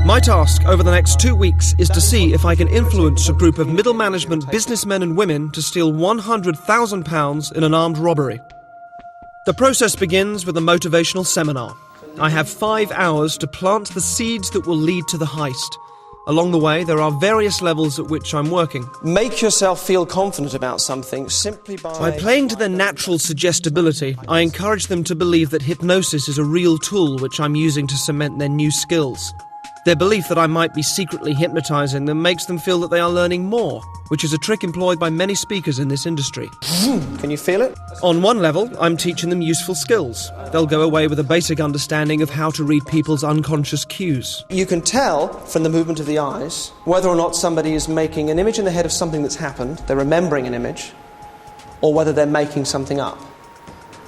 My task over the next 2 weeks is to see if I can influence a group of middle management businessmen and women to steal £100,000 in an armed robbery. The process begins with a motivational seminar. I have 5 hours to plant the seeds that will lead to the heist. Along the way, there are various levels at which I'm working. Make yourself feel confident about something simply By playing to their natural suggestibility, I encourage them to believe that hypnosis is a real tool which I'm using to cement their new skills. Their belief that I might be secretly hypnotising them makes them feel that they are learning more, which is a trick employed by many speakers in this industry. Can you feel it? On one level, I'm teaching them useful skills. They'll go away with a basic understanding of how to read people's unconscious cues. You can tell from the movement of the eyes whether or not somebody is making an image in their head of something that's happened, they're remembering an image, or whether they're making something up.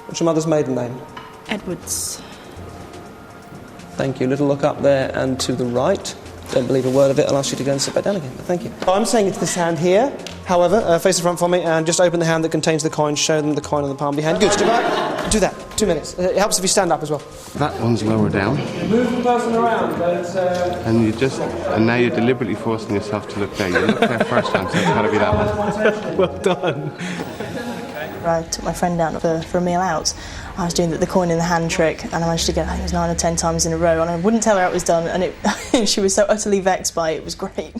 What's your mother's maiden name? Edwards. Thank you. Little look up there and to the right. Don't believe a word of it. I'll ask you to go and sit back down again. But thank you. I'm saying it's this hand here. However, face the front for me and just open the hand that contains the coin. Show them the coin on the palm of your hand. Good. Do that. 2 minutes. It helps if you stand up as well. That one's lower down. Move the person around. And now you're deliberately forcing yourself to look there. You looked there first time, so it's got to be that one. Well done. I took my friend out for a meal out. I was doing the coin in the hand trick, and I managed to get, I think it was 9 or 10 times in a row, and I wouldn't tell her it was done, and she was so utterly vexed by it. It was great.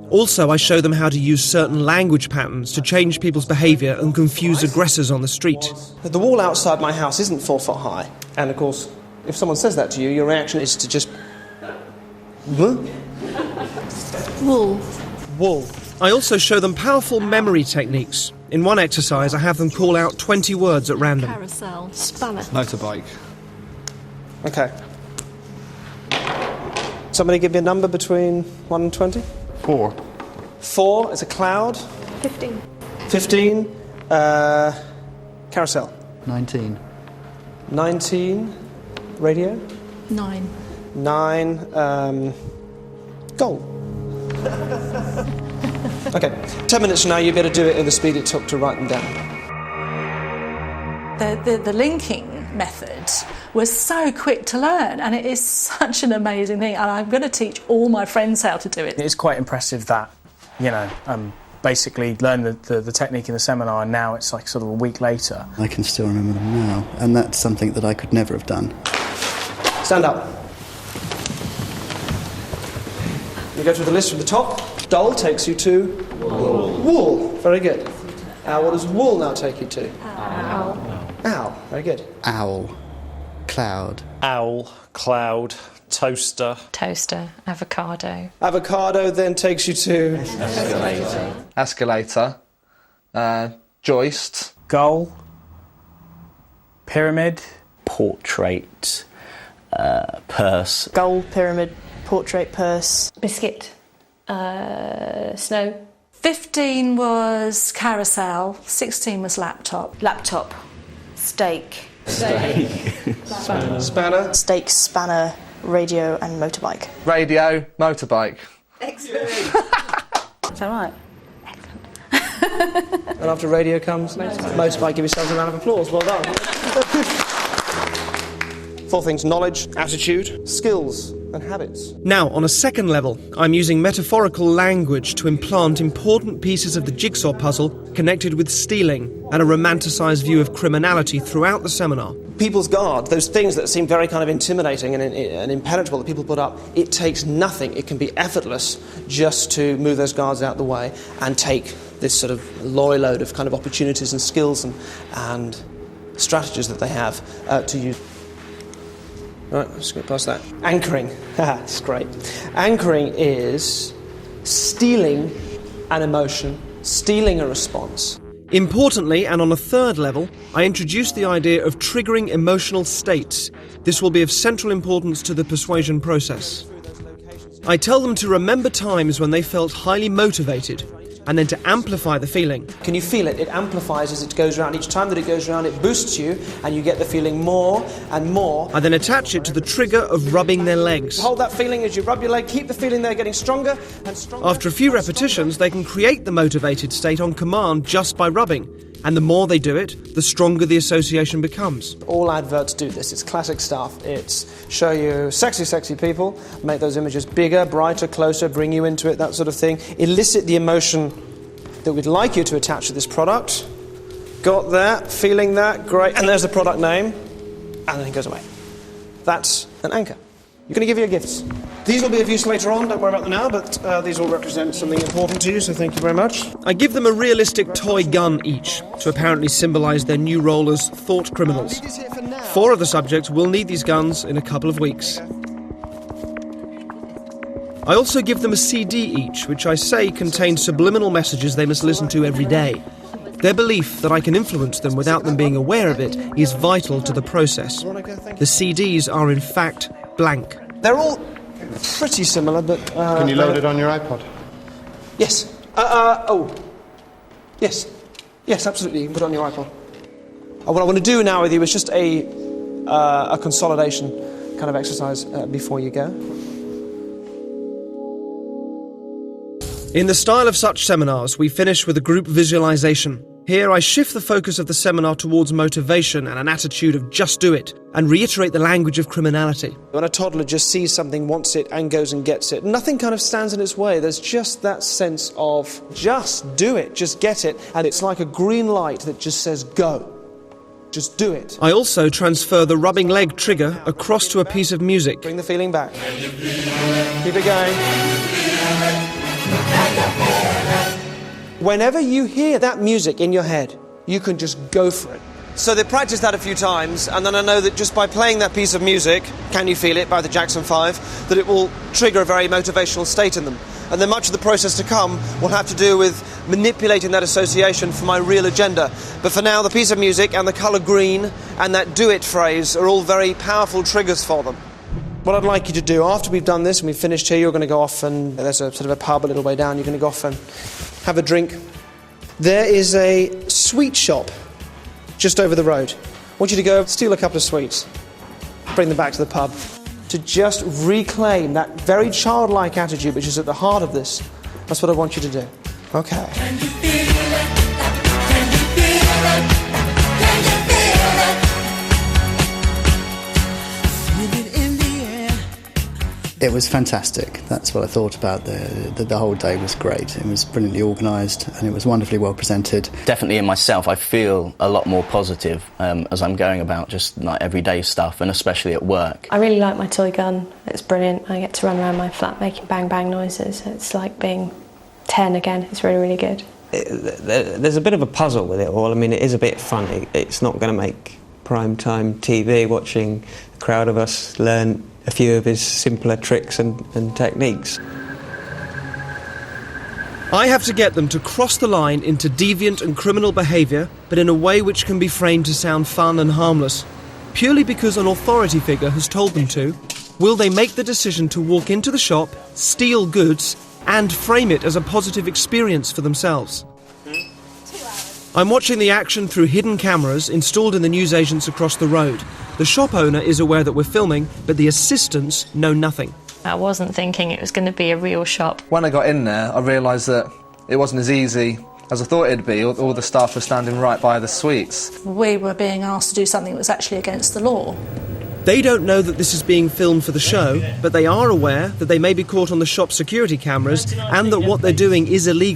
Also, I show them how to use certain language patterns to change people's behaviour and confuse aggressors on the street. The wall outside my house isn't 4 foot high, and of course, if someone says that to you, your reaction is to just... Wool. Wool. I also show them powerful memory techniques. In one exercise, I have them call out 20 words at random. Carousel. Spanner. Motorbike. Okay. Somebody give me a number between 1 and 20? 4. 4 is a cloud. 15. 15. Carousel. 19. 19. Radio. 9. 9. Goal. Okay, 10 minutes from now you'll be able to do it in the speed it took to write them down. The linking method was so quick to learn, and it is such an amazing thing, and I'm going to teach all my friends how to do it. It's quite impressive that, basically learned the technique in the seminar, and now it's like sort of a week later. I can still remember them now, and that's something that I could never have done. Stand up. You go through the list from the top. Doll takes you to... Wool. Wool. Very good. What does wool now take you to? Owl. Owl. Very good. Owl. Cloud. Owl. Cloud. Toaster. Toaster. Avocado. Avocado then takes you to... Escalator. Joist. Goal. Pyramid. Portrait. Purse. Goal, pyramid, portrait, purse. Biscuit. Snow. 15 was carousel, 16 was laptop. Laptop. Steak. Spanner. Steak, spanner, radio and motorbike. Radio, motorbike. Excellent. Is that right? And after radio comes motorbike. Give yourselves a round of applause. Well done. 4 things: knowledge, attitude, skills and habits. Now, on a second level, I'm using metaphorical language to implant important pieces of the jigsaw puzzle connected with stealing and a romanticised view of criminality throughout the seminar. People's guard, those things that seem very kind of intimidating and impenetrable that people put up, it takes nothing. It can be effortless just to move those guards out the way and take this sort of lorry load of kind of opportunities and skills and strategies that they have to use. Right, let's go past that. Anchoring. That's great. Anchoring is stealing an emotion, stealing a response. Importantly, and on a third level, I introduced the idea of triggering emotional states. This will be of central importance to the persuasion process. I tell them to remember times when they felt highly motivated, and then to amplify the feeling. Can you feel it? It amplifies as it goes around. Each time that it goes around, it boosts you, and you get the feeling more and more. I then attach it to the trigger of rubbing their legs. Hold that feeling as you rub your leg. Keep the feeling there getting stronger and stronger. After a few repetitions, they can create the motivated state on command just by rubbing. And the more they do it, the stronger the association becomes. All adverts do this. It's classic stuff. It's show you sexy, sexy people, make those images bigger, brighter, closer, bring you into it, that sort of thing. Elicit the emotion that we'd like you to attach to this product. Got that, feeling that, great. And there's the product name, and then it goes away. That's an anchor. You're going to give your gifts. These will be of use later on, don't worry about them now, but these all represent something important to you, so thank you very much. I give them a realistic toy gun each, to apparently symbolise their new role as thought criminals. 4 of the subjects will need these guns in a couple of weeks. I also give them a CD each, which I say contains subliminal messages they must listen to every day. Their belief that I can influence them without them being aware of it is vital to the process. The CDs are in fact blank. They're all pretty similar, but... Can you load it on your iPod? Yes. Yes. Yes, absolutely. You can put it on your iPod. What I want to do now with you is just a consolidation kind of exercise before you go. In the style of such seminars, we finish with a group visualization. Here I shift the focus of the seminar towards motivation and an attitude of just do it, and reiterate the language of criminality. When a toddler just sees something, wants it, and goes and gets it, nothing kind of stands in its way. There's just that sense of just do it, just get it, and it's like a green light that just says go. Just do it. I also transfer the rubbing leg trigger across to a piece of music. Bring the feeling back. Keep it going. Whenever you hear that music in your head, you can just go for it. So they practiced that a few times, and then I know that just by playing that piece of music, Can You Feel It by the Jackson 5, that it will trigger a very motivational state in them. And then much of the process to come will have to do with manipulating that association for my real agenda. But for now, the piece of music and the colour green and that do it phrase are all very powerful triggers for them. What I'd like you to do, after we've done this and we've finished here, you're going to go off and there's a sort of a pub a little way down, you're going to go off and have a drink. There is a sweet shop just over the road. I want you to go steal a couple of sweets, bring them back to the pub, to just reclaim that very childlike attitude which is at the heart of this. That's what I want you to do. Okay. Can you feel it? Can you feel it? Can you feel it? Feel it in the air. It was fantastic. That's what I thought about. The whole day was great. It was brilliantly organised and it was wonderfully well presented. Definitely in myself, I feel a lot more positive as I'm going about just like everyday stuff, and especially at work. I really like my toy gun. It's brilliant. I get to run around my flat making bang bang noises. It's like being 10 again. It's really, really good. There's a bit of a puzzle with it all. I mean, it is a bit funny. It's not going to make prime time TV watching a crowd of us learn a few of his simpler tricks and techniques. I have to get them to cross the line into deviant and criminal behaviour, but in a way which can be framed to sound fun and harmless. Purely because an authority figure has told them to, will they make the decision to walk into the shop, steal goods, and frame it as a positive experience for themselves? I'm watching the action through hidden cameras installed in the newsagents across the road. The shop owner is aware that we're filming, but the assistants know nothing. I wasn't thinking it was going to be a real shop. When I got in there, I realised that it wasn't as easy as I thought it'd be. All the staff were standing right by the sweets. We were being asked to do something that was actually against the law. They don't know that this is being filmed for the show, but they are aware that they may be caught on the shop's security cameras and that what they're doing is illegal.